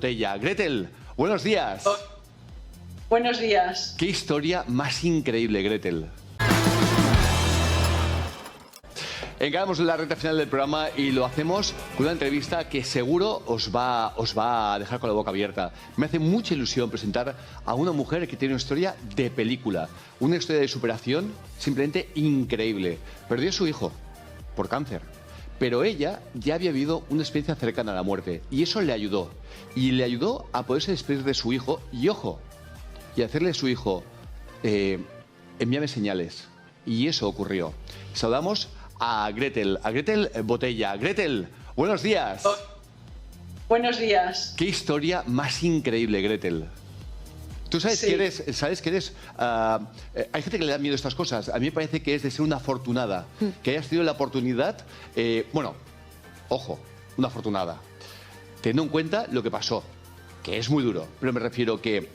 Botella. Gretel, buenos días. Buenos días. Qué historia más increíble, Gretel. Encaramos la recta final del programa y lo hacemos con una entrevista que seguro os va a dejar con la boca abierta. Me hace mucha ilusión presentar a una mujer que tiene una historia de película, una historia de superación simplemente increíble. Perdió a su hijo por cáncer, pero ella ya había vivido una experiencia cercana a la muerte y eso le ayudó. Y le ayudó a poderse despedir de su hijo y, ojo, y hacerle a su hijo, envíame señales. Y eso ocurrió. Saludamos a Gretel Botella. Gretel, buenos días. Buenos días. Qué historia más increíble, Gretel. Tú sabes que eres, hay gente que le da miedo a estas cosas. A mí me parece que es de ser una afortunada, que hayas tenido la oportunidad, bueno, ojo, una afortunada, teniendo en cuenta lo que pasó, que es muy duro, pero me refiero que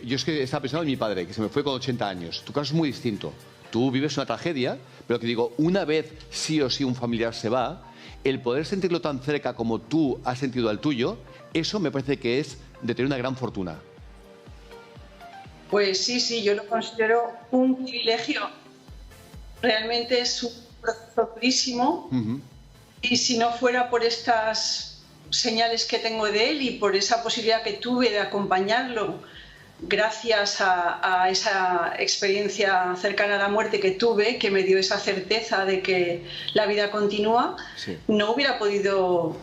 yo es que estaba pensando en mi padre, que se me fue con 80 años. Tu caso es muy distinto. Tú vives una tragedia, pero que digo, una vez sí o sí un familiar se va, el poder sentirlo tan cerca como tú has sentido al tuyo, eso me parece que es de tener una gran fortuna. Pues sí, yo lo considero un privilegio. Realmente es un proceso durísimo. Y si no fuera por estas señales que tengo de él y por esa posibilidad que tuve de acompañarlo, gracias a esa experiencia cercana a la muerte que tuve, que me dio esa certeza de que la vida continúa, no hubiera podido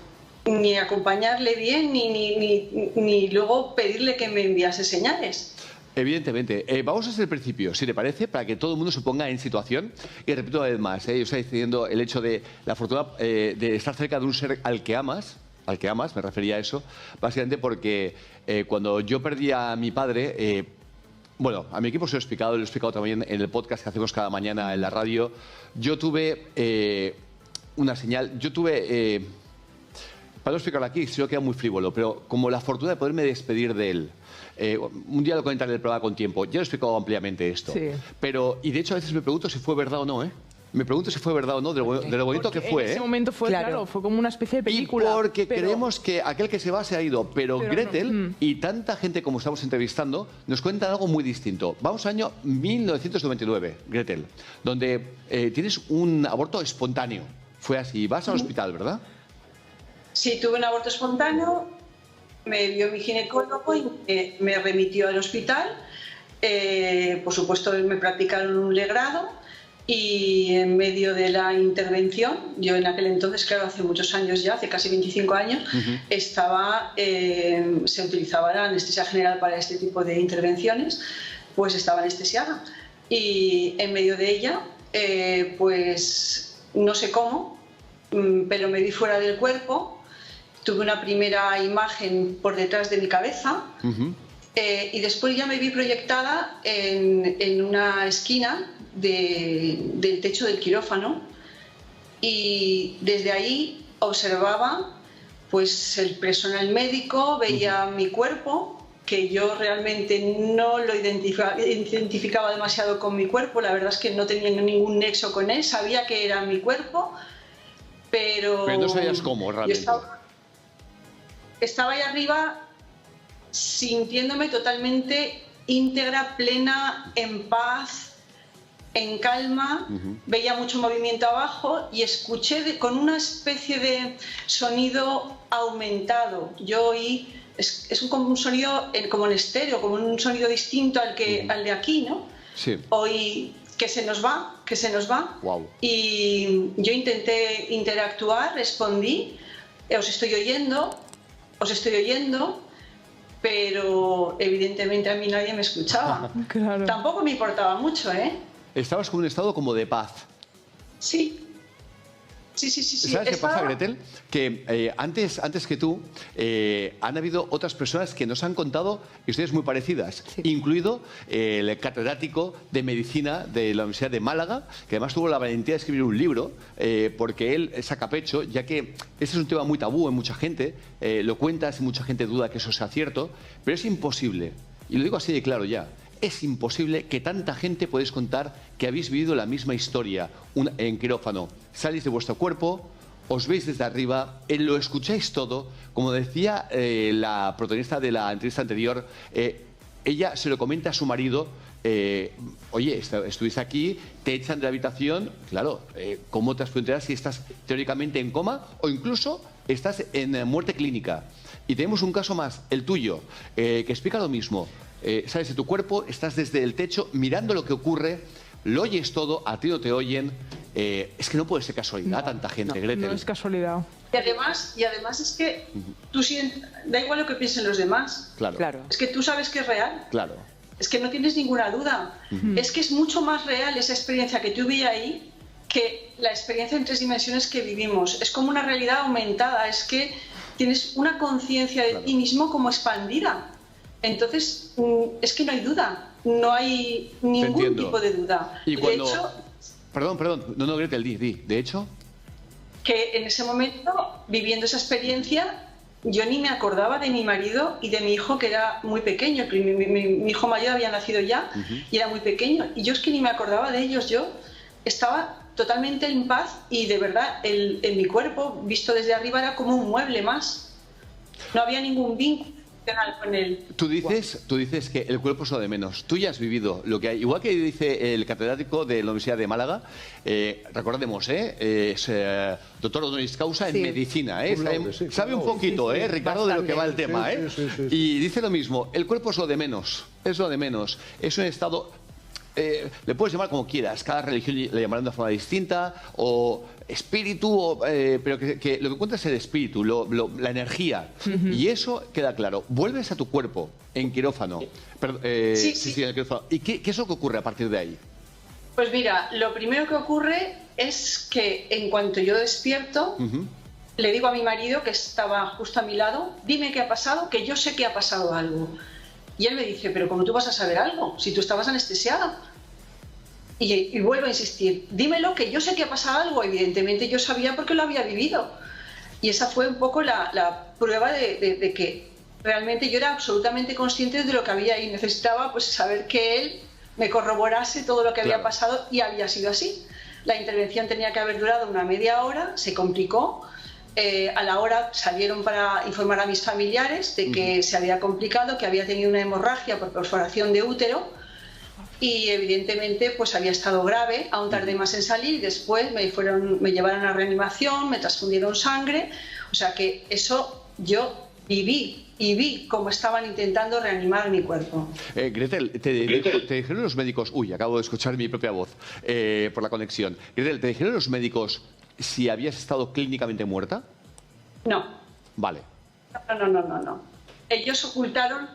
ni acompañarle bien ni luego pedirle que me enviase señales. Evidentemente. Vamos desde el principio, si te parece, para que todo el mundo se ponga en situación. Y repito una vez más, yo estoy diciendo el hecho de la fortuna de estar cerca de un ser al que amas, me refería a eso, básicamente porque cuando yo perdí a mi padre, bueno, a mi equipo se lo he explicado también en el podcast que hacemos cada mañana en la radio, yo tuve una señal, para no explicarlo aquí, se lo queda muy frívolo, pero como la fortuna de poderme despedir de él. Un día lo comentaré en el programa con tiempo. Ya lo he explicado ampliamente esto. Sí. Pero, y de hecho a veces me pregunto si fue verdad o no, Me pregunto si fue verdad o no, de lo bonito que fue. En ese momento fue, claro, fue como una especie de película. Y porque creemos que aquel que se va se ha ido. Pero Gretel y tanta gente como estamos entrevistando nos cuentan algo muy distinto. Vamos al año 1999, Gretel, donde tienes un aborto espontáneo. Fue así. Vas al hospital, ¿verdad? Sí, tuve un aborto espontáneo. Me vio mi ginecólogo y me remitió al hospital. Por supuesto, me practicaron un legrado y en medio de la intervención, yo en aquel entonces, claro, hace muchos años ya, hace casi 25 años, se utilizaba la anestesia general para este tipo de intervenciones, pues estaba anestesiada. Y en medio de ella, pues no sé cómo, pero me vi fuera del cuerpo. Tuve una primera imagen por detrás de mi cabeza y después ya me vi proyectada en una esquina del techo del quirófano y desde ahí observaba pues el personal médico, veía mi cuerpo, que yo realmente no lo identificaba demasiado con mi cuerpo, la verdad es que no tenía ningún nexo con él, sabía que era mi cuerpo, pero no sabías cómo realmente. Estaba ahí arriba sintiéndome totalmente íntegra, plena, en paz, en calma. Veía mucho movimiento abajo y escuché con una especie de sonido aumentado. Yo oí, es como un sonido como en estéreo, como un sonido distinto al de aquí, ¿no? Sí. Oí que se nos va. Wow. Y yo intenté interactuar, respondí, os estoy oyendo, pero evidentemente a mí nadie me escuchaba. Claro. Tampoco me importaba mucho, Estabas con un estado como de paz. Sí. ¿Sabes qué pasa, Gretel? Que antes que tú, han habido otras personas que nos han contado historias muy parecidas, incluido el catedrático de medicina de la Universidad de Málaga, que además tuvo la valentía de escribir un libro, porque él saca pecho, ya que este es un tema muy tabú en mucha gente, lo cuentas y mucha gente duda que eso sea cierto, pero es imposible, y lo digo así de claro ya, es imposible que tanta gente podáis contar que habéis vivido la misma historia en quirófano. Salís de vuestro cuerpo, os veis desde arriba, lo escucháis todo, como decía la protagonista de la entrevista anterior, ella se lo comenta a su marido, oye, estuviste aquí, te echan de la habitación, claro, ¿cómo te has podido enterar si estás teóricamente en coma o incluso estás en muerte clínica? Y tenemos un caso más, el tuyo, que explica lo mismo. Sales de tu cuerpo, estás desde el techo mirando lo que ocurre, lo oyes todo, a ti no te oyen. Es que no puede ser casualidad tanta gente, Gretel. No es casualidad. Y además es que tú sientes, da igual lo que piensen los demás. Claro. Es que tú sabes que es real. Claro. Es que no tienes ninguna duda. Es que es mucho más real esa experiencia que tú vi ahí que la experiencia en 3 dimensiones que vivimos. Es como una realidad aumentada. Es que tienes una conciencia de ti mismo como expandida. Entonces, es que no hay duda. No hay ningún tipo de duda. Y cuando... De hecho... Perdón. No, Gretel, di. De hecho... Que en ese momento, viviendo esa experiencia, yo ni me acordaba de mi marido y de mi hijo, que era muy pequeño. Mi hijo mayor había nacido ya y era muy pequeño. Y yo es que ni me acordaba de ellos. Yo estaba totalmente en paz y de verdad en mi cuerpo, visto desde arriba, era como un mueble más. No había ningún vínculo con él. Tú dices que el cuerpo es lo de menos. Tú ya has vivido lo que hay. Igual que dice el catedrático de la Universidad de Málaga, recordemos, es doctor honoris causa en medicina. Sabe un poquito, Ricardo, de lo que va el tema. Y dice lo mismo, el cuerpo es lo de menos. Es lo de menos. Es un estado... le puedes llamar como quieras, cada religión le llamará de una forma distinta, o espíritu, pero que lo que cuenta es el espíritu, la energía, y eso queda claro. Vuelves a tu cuerpo en quirófano. Sí, en el quirófano. ¿Y qué es lo que ocurre a partir de ahí? Pues mira, lo primero que ocurre es que en cuanto yo despierto, le digo a mi marido, que estaba justo a mi lado, dime qué ha pasado, que yo sé que ha pasado algo. Y él me dice, pero ¿cómo tú vas a saber algo? Si tú estabas anestesiada. Y vuelvo a insistir, dímelo, que yo sé que ha pasado algo. Evidentemente yo sabía porque lo había vivido. Y esa fue un poco la prueba de que realmente yo era absolutamente consciente de lo que había y necesitaba pues saber que él me corroborase todo lo que había pasado, y había sido así. La intervención tenía que haber durado una media hora, se complicó. A la hora salieron para informar a mis familiares de que se había complicado, que había tenido una hemorragia por perforación de útero y evidentemente pues había estado grave. Aún tardé más en salir y después me llevaron a reanimación, me transfundieron sangre. O sea que eso yo viví y vi cómo estaban intentando reanimar mi cuerpo. Gretel, te dijeron los médicos... Uy, acabo de escuchar mi propia voz por la conexión. Gretel, ¿te dijeron los médicos si habías estado clínicamente muerta? No. Vale. No. Ellos ocultaron,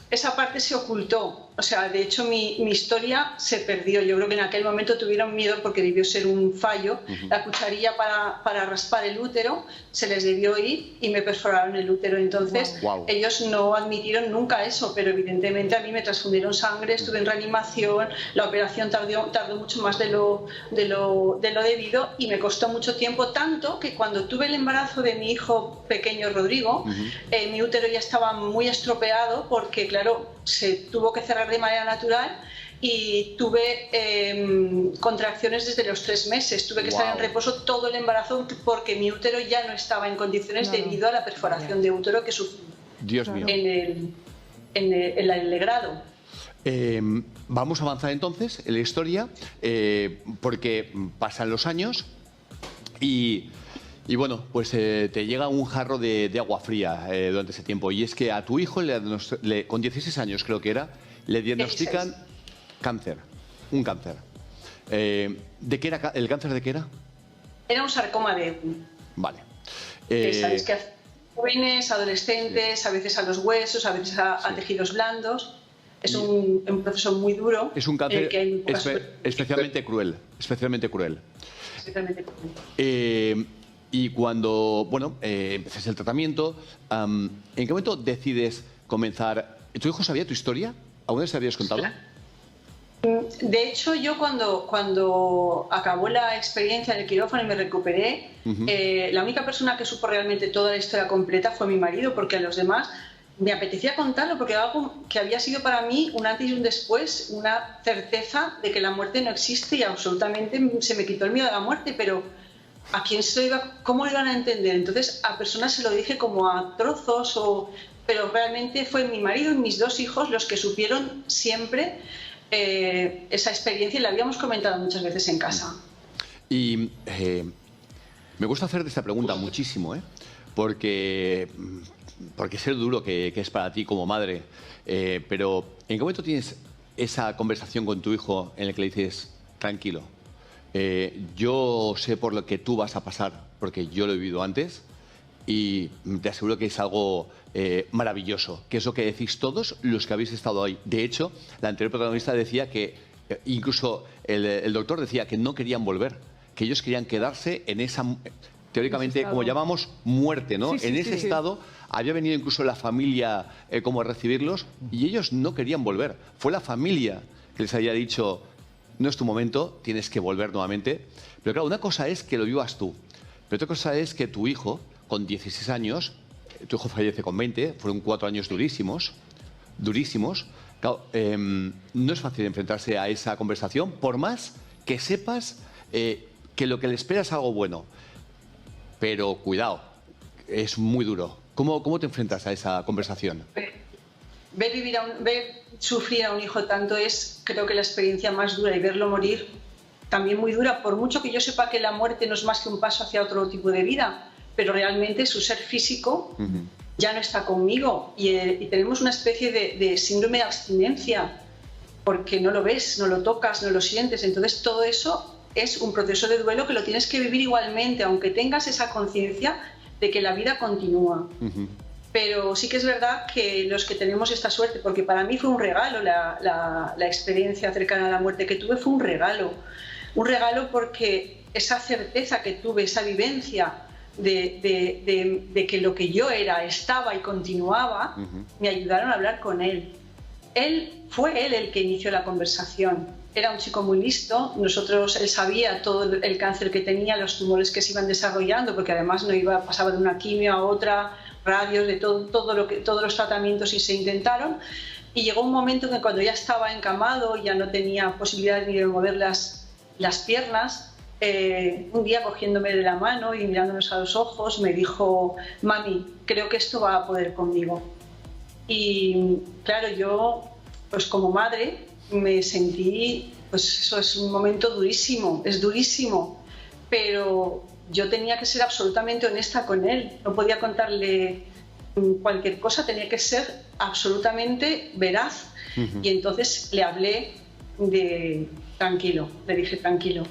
esa parte se ocultó. O sea, de hecho mi historia se perdió. Yo creo que en aquel momento tuvieron miedo porque debió ser un fallo. La cucharilla para raspar el útero se les debió ir y me perforaron el útero. Entonces ellos no admitieron nunca eso, pero evidentemente a mí me transfundieron sangre, estuve en reanimación, la operación tardó mucho más de lo debido y me costó mucho tiempo, tanto que cuando tuve el embarazo de mi hijo pequeño Rodrigo, mi útero ya estaba muy estropeado porque claro, se tuvo que cerrar de manera natural y tuve contracciones desde los 3 meses. Tuve que estar en reposo todo el embarazo porque mi útero ya no estaba en condiciones debido a la perforación de útero que sufrí en el grado. Vamos a avanzar entonces en la historia porque pasan los años y bueno, pues te llega un jarro de agua fría durante ese tiempo. Y es que a tu hijo, con 16 años creo que era, le diagnostican cáncer, un cáncer. ¿De qué era el cáncer? ¿De qué era? Era un sarcoma de Ewing. Vale. Sabes que a jóvenes, adolescentes, a veces a los huesos, a veces a tejidos blandos. Es un proceso muy duro. Es un cáncer especialmente cruel. Especialmente cruel. Y cuando, bueno, empiezas el tratamiento, ¿en qué momento decides comenzar? ¿Tu hijo sabía tu historia? ¿Alguna vez te habías contado? De hecho, yo cuando acabó la experiencia en el quirófano y me recuperé, la única persona que supo realmente toda la historia completa fue mi marido, porque a los demás me apetecía contarlo, porque era algo que había sido para mí un antes y un después, una certeza de que la muerte no existe y absolutamente se me quitó el miedo a la muerte, pero ¿a quién se lo iba, cómo lo iban a entender? Entonces a personas se lo dije como a trozos, pero realmente fue mi marido y mis 2 hijos los que supieron siempre esa experiencia y la habíamos comentado muchas veces en casa. Y me gusta hacerte esta pregunta muchísimo, porque sé lo duro que es para ti como madre, pero ¿en qué momento tienes esa conversación con tu hijo en la que le dices, tranquilo, yo sé por lo que tú vas a pasar, porque yo lo he vivido antes, y te aseguro que es algo maravilloso, que es lo que decís todos los que habéis estado ahí? De hecho, la anterior protagonista decía que, incluso el doctor decía que no querían volver, que ellos querían quedarse en esa, teóricamente, como llamamos, muerte, ¿no? Sí, en ese estado. Había venido incluso la familia como a recibirlos y ellos no querían volver. Fue la familia que les había dicho, no es tu momento, tienes que volver nuevamente. Pero claro, una cosa es que lo vivas tú, pero otra cosa es que tu hijo, con 16 años, tu hijo fallece con 20, fueron 4 años durísimos, durísimos. Claro, no es fácil enfrentarse a esa conversación, por más que sepas que lo que le espera es algo bueno. Pero cuidado, es muy duro. ¿Cómo te enfrentas a esa conversación? Ver sufrir a un hijo tanto es, creo que la experiencia más dura, y verlo morir también muy dura, por mucho que yo sepa que la muerte no es más que un paso hacia otro tipo de vida, pero realmente su ser físico ya no está conmigo y tenemos una especie de síndrome de abstinencia porque no lo ves, no lo tocas, no lo sientes. Entonces todo eso es un proceso de duelo que lo tienes que vivir igualmente, aunque tengas esa conciencia de que la vida continúa. Pero sí que es verdad que los que tenemos esta suerte, porque para mí fue un regalo la experiencia cercana a la muerte que tuve, fue un regalo porque esa certeza que tuve, esa vivencia de que lo que yo era estaba y continuaba, me ayudaron a hablar con él. Fue él el que inició la conversación. Era un chico muy listo, él sabía todo el cáncer que tenía, los tumores que se iban desarrollando, porque además pasaba de una quimio a otra, radios, de todos los tratamientos y se intentaron. Y llegó un momento en que cuando ya estaba encamado, ya no tenía posibilidad ni de mover las piernas, un día cogiéndome de la mano y mirándonos a los ojos, me dijo, mami, creo que esto va a poder conmigo. Y claro, yo, pues como madre, me sentí, pues eso es un momento durísimo, es durísimo, pero yo tenía que ser absolutamente honesta con él, no podía contarle cualquier cosa, tenía que ser absolutamente veraz. Y entonces le hablé de tranquilo, le dije tranquilo.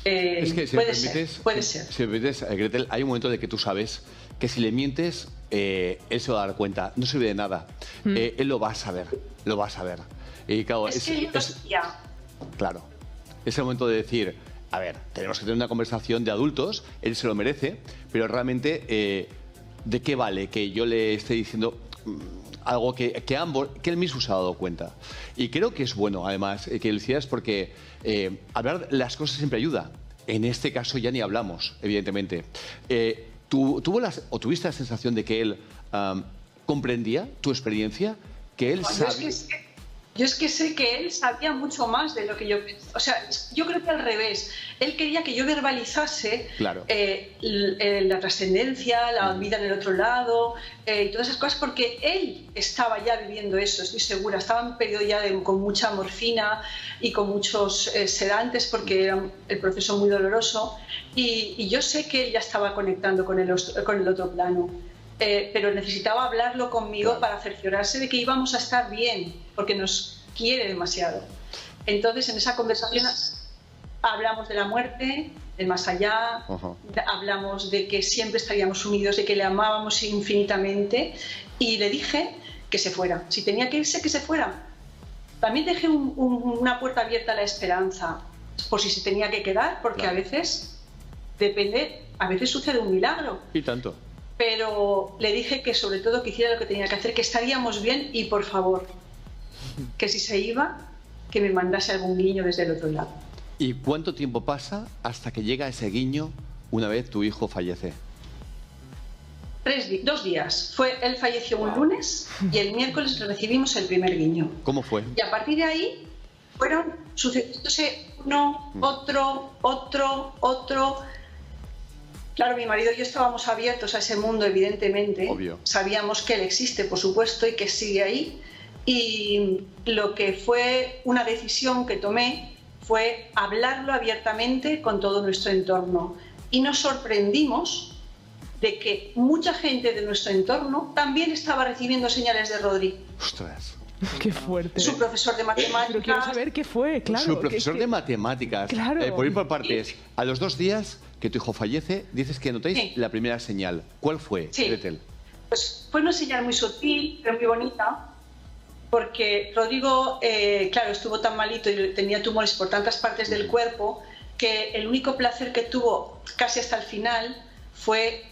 Es que puede ser. Si me permites, Gretel, hay un momento de que tú sabes que si le mientes, él se va a dar cuenta, no sirve de nada. Él lo va a saber, lo va a saber. Y claro, claro, es el momento de decir, a ver, tenemos que tener una conversación de adultos, él se lo merece, pero realmente, ¿de qué vale que yo le esté diciendo algo que él mismo se ha dado cuenta? Y creo que es bueno, además, que lo hicieras porque hablar las cosas siempre ayuda. En este caso ya ni hablamos, evidentemente. ¿Tuviste la sensación de que él comprendía tu experiencia? ¿Que él sabía? Yo es que sé que él sabía mucho más de lo que yo pensaba. O sea, yo creo que al revés. Él quería que yo verbalizase la trascendencia, la vida en el otro lado, y todas esas cosas, porque él estaba ya viviendo eso, estoy segura. Estaba en periodo ya con mucha morfina y con muchos sedantes, porque era el proceso muy doloroso. Y yo sé que él ya estaba conectando con el otro plano. Pero necesitaba hablarlo conmigo para cerciorarse de que íbamos a estar bien, porque nos quiere demasiado. Entonces, en esa conversación hablamos de la muerte, del más allá, hablamos de que siempre estaríamos unidos, de que le amábamos infinitamente, y le dije que se fuera. Si tenía que irse, que se fuera. También dejé una puerta abierta a la esperanza, por si se tenía que quedar, porque a veces sucede un milagro. Y tanto. Pero le dije que sobre todo que hiciera lo que tenía que hacer, que estaríamos bien y por favor, que si se iba, que me mandase algún guiño desde el otro lado. ¿Y cuánto tiempo pasa hasta que llega ese guiño una vez tu hijo fallece? 2 días. Él falleció un lunes y el miércoles recibimos el primer guiño. ¿Cómo fue? Y a partir de ahí fueron sucediéndose uno, otro. Claro, mi marido y yo estábamos abiertos a ese mundo, evidentemente. Obvio. Sabíamos que él existe, por supuesto, y que sigue ahí. Y lo que fue una decisión que tomé fue hablarlo abiertamente con todo nuestro entorno. Y nos sorprendimos de que mucha gente de nuestro entorno también estaba recibiendo señales de Rodri. ¡Ostras! ¡Qué fuerte! Su profesor de matemáticas... Pero quiero saber qué fue, claro. Su profesor de matemáticas. Claro. Por ir por partes, a los 2 días que tu hijo fallece, dices que notáis la primera señal. ¿Cuál fue, Gretel? Pues fue una señal muy sutil, pero muy bonita, porque Rodrigo, claro, estuvo tan malito y tenía tumores por tantas partes del cuerpo que el único placer que tuvo casi hasta el final fue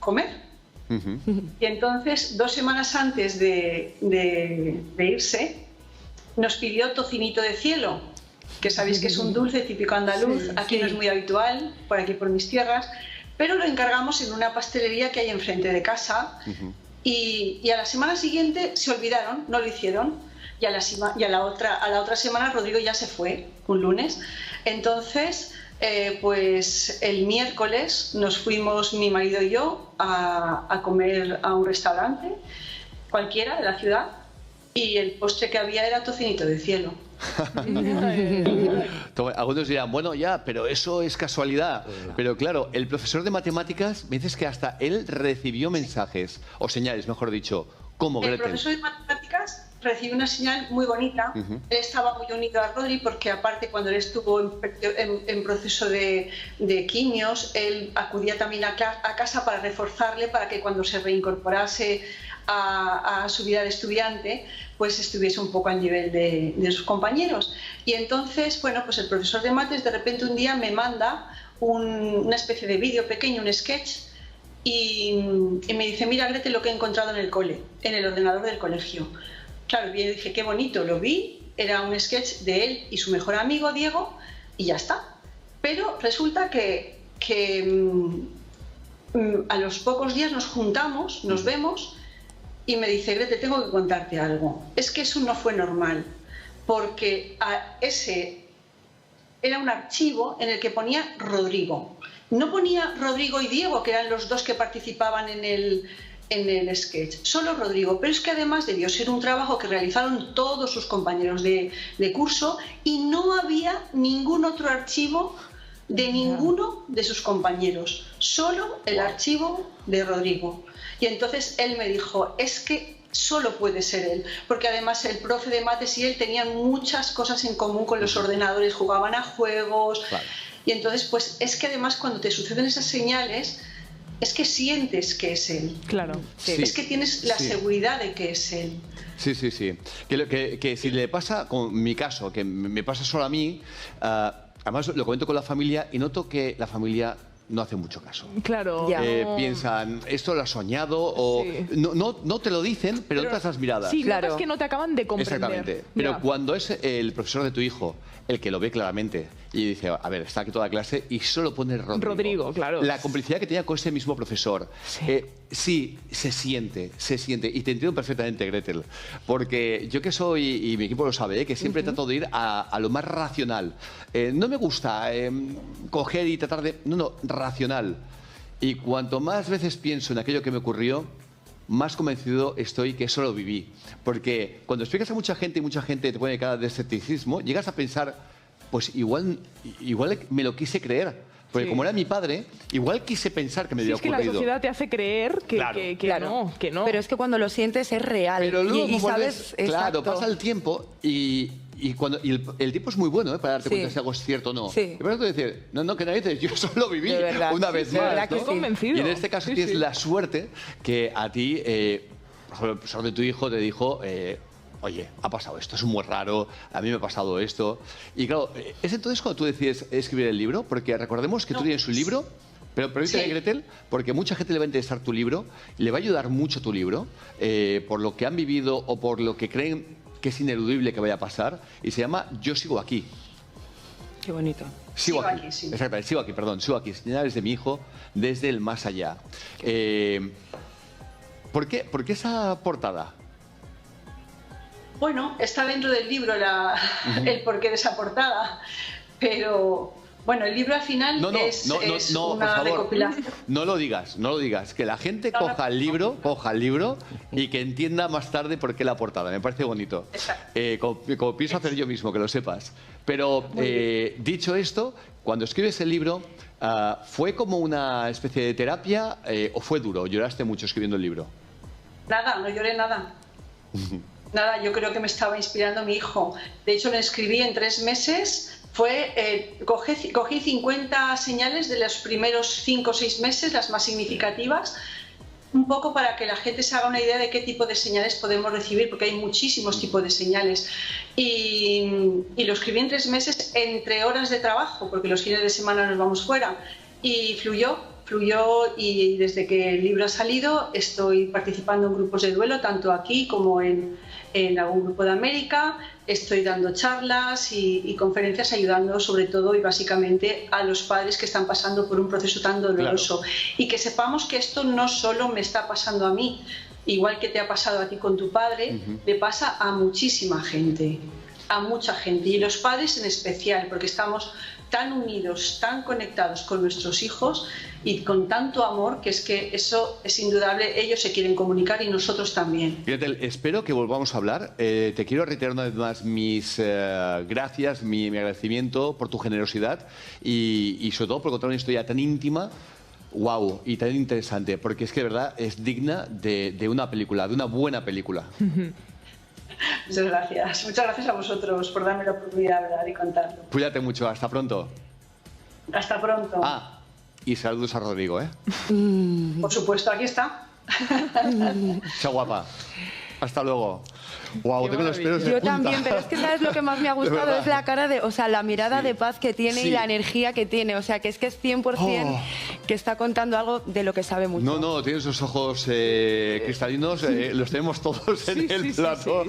comer. Y entonces, 2 semanas antes de irse, nos pidió tocinito de cielo, que sabéis que es un dulce típico andaluz, aquí no es muy habitual, por aquí por mis tierras, pero lo encargamos en una pastelería que hay enfrente de casa. Y a la semana siguiente se olvidaron, no lo hicieron, y a la otra semana Rodrigo ya se fue, un lunes. Entonces, pues el miércoles nos fuimos mi marido y yo a comer a un restaurante cualquiera de la ciudad, y el postre que había era tocinito de cielo. Algunos dirán, bueno, ya, pero eso es casualidad. Pero claro, el profesor de matemáticas, me dices que hasta él recibió mensajes, o señales, mejor dicho, como Gretel. El profesor de matemáticas recibió una señal muy bonita. Él estaba muy unido a Rodri porque, aparte, cuando él estuvo en proceso de quimios, él acudía también a casa para reforzarle, para que cuando se reincorporase a su vida de estudiante, pues estuviese un poco al nivel de sus compañeros. Y entonces, bueno, pues el profesor de mates de repente un día me manda una especie de vídeo pequeño, un sketch, y me dice, mira, Gretel, lo que he encontrado en el cole, en el ordenador del colegio. Claro, yo dije, qué bonito, lo vi, era un sketch de él y su mejor amigo, Diego, y ya está. Pero resulta que a los pocos días nos juntamos, nos vemos, y me dice, Gretel, tengo que contarte algo. Es que eso no fue normal, porque ese era un archivo en el que ponía Rodrigo. No ponía Rodrigo y Diego, que eran los 2 que participaban en el sketch, solo Rodrigo. Pero es que además debió ser un trabajo que realizaron todos sus compañeros de curso, y no había ningún otro archivo de ninguno de sus compañeros, solo el archivo de Rodrigo. Y entonces él me dijo, es que solo puede ser él, porque además el profe de mates y él tenían muchas cosas en común con los ordenadores, jugaban a juegos. Claro. Y entonces, pues es que además cuando te suceden esas señales, es que sientes que es él. Claro. Sí. Es que tienes la seguridad de que es él. Sí, sí, sí. Que si le pasa, con mi caso, que me pasa solo a mí, además lo comento con la familia y noto que la familia no hace mucho caso. Claro. Piensan, esto lo has soñado, o no te lo dicen, pero notas las miradas. Sí, claro. Es que no te acaban de comprender. Exactamente. Pero cuando es el profesor de tu hijo el que lo ve claramente y dice, a ver, está aquí toda la clase y solo pone Rodrigo. Rodrigo, claro. La complicidad que tenía con ese mismo profesor. Sí, se siente. Y te entiendo perfectamente, Gretel. Porque yo que soy, y mi equipo lo sabe, que siempre trato de ir a lo más racional. No me gusta coger y tratar de... No, racional. Y cuanto más veces pienso en aquello que me ocurrió, más convencido estoy que eso lo viví. Porque cuando explicas a mucha gente y mucha gente te pone cara de escepticismo, llegas a pensar, pues igual me lo quise creer. Porque como era mi padre, igual quise pensar que me había ocurrido. Es que la sociedad te hace creer que no. Pero es que cuando lo sientes es real. Pero luego, y sabes, claro, pasa el tiempo y el tipo es muy bueno para darte cuenta si algo es cierto o no. Sí. Y por eso te dice, no, que nadie dice, yo solo viví una vez más. Estoy convencido. Y en este caso tienes la suerte que a ti, por ejemplo, el profesor de tu hijo te dijo, oye, ha pasado esto, es muy raro, a mí me ha pasado esto. Y claro, es entonces cuando tú decides escribir el libro, porque recordemos que tú tienes un libro. Pero permíteme, Gretel, porque mucha gente le va a interesar tu libro, le va a ayudar mucho tu libro, por lo que han vivido o por lo que creen que es ineludible que vaya a pasar, y se llama Yo sigo aquí. Qué bonito. Sigo aquí, sí. Exactamente, sigo aquí, señales de mi hijo desde el más allá. ¿Por qué esa portada? Bueno, está dentro del libro el porqué de esa portada, pero Bueno, el libro al final es una recopilación. No lo digas. Que la gente coja el libro y que entienda más tarde por qué la portada. Me parece bonito. Como pienso hacer yo mismo, que lo sepas. Pero dicho esto, cuando escribes el libro, ¿fue como una especie de terapia o fue duro? ¿Lloraste mucho escribiendo el libro? Nada, no lloré nada. Nada, yo creo que me estaba inspirando mi hijo. De hecho, lo escribí en 3 meses. Cogí 50 señales de los primeros 5 o 6 meses, las más significativas, un poco para que la gente se haga una idea de qué tipo de señales podemos recibir, porque hay muchísimos tipos de señales. Y lo escribí en 3 meses entre horas de trabajo, porque los fines de semana nos vamos fuera. Y fluyó, y desde que el libro ha salido estoy participando en grupos de duelo, tanto aquí como en algún grupo de América. Estoy dando charlas y conferencias ayudando sobre todo y básicamente a los padres que están pasando por un proceso tan doloroso. Claro. Y que sepamos que esto no solo me está pasando a mí, igual que te ha pasado a ti con tu padre, le pasa a muchísima gente, a mucha gente, y los padres en especial, porque estamos tan unidos, tan conectados con nuestros hijos y con tanto amor, que eso es indudable. Ellos se quieren comunicar y nosotros también. Fíjate, espero que volvamos a hablar. Te quiero reiterar una vez más mis gracias, mi agradecimiento por tu generosidad y sobre todo por contar una historia tan íntima, wow, y tan interesante, porque es que de verdad es digna de una película, de una buena película. Muchas gracias. Muchas gracias a vosotros por darme la oportunidad de hablar y contarlo. Cuídate mucho. Hasta pronto. Hasta pronto. Y saludos a Rodrigo, ¿eh? Por supuesto, aquí está. Chao, guapa. Hasta luego. Wow, tengo los pelos de Yo punta. también, pero es que ¿sabes lo que más me ha gustado? Es la cara de, o sea, la mirada de paz que tiene y la energía que tiene. O sea, que es 100% que está contando algo de lo que sabe mucho. No, tiene esos ojos cristalinos, los tenemos todos en el plato.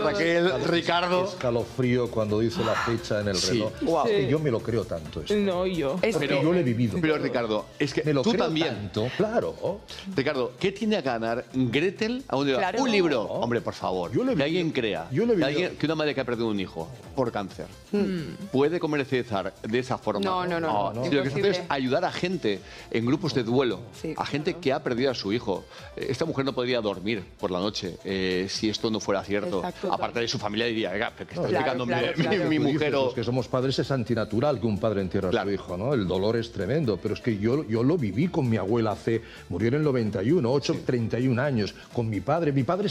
Raquel, Ricardo. Escalofrío cuando dice la fecha en el reloj. Wow. Es que yo me lo creo tanto esto. No, yo. Pero yo lo he vivido. Pero Ricardo, es que me lo tú creo también. Tanto, claro. Ricardo, ¿qué tiene a ganar Gretel a un libro? Claro. Un libro. Hombre, por favor. Que alguien crea, que una madre que ha perdido un hijo por cáncer puede comercializar de esa forma. No. Lo que hace es ayudar a gente en grupos de duelo, a gente que ha perdido a su hijo. Esta mujer no podría dormir por la noche si esto no fuera cierto. Exacto. Aparte de su familia diría, ¿qué está explicando mi mujer? Los que somos padres es antinatural que un padre entierre a su hijo, ¿no? El dolor es tremendo, pero es que yo lo viví con mi abuela murió en el 91, 31 años, con mi padre. Mi padre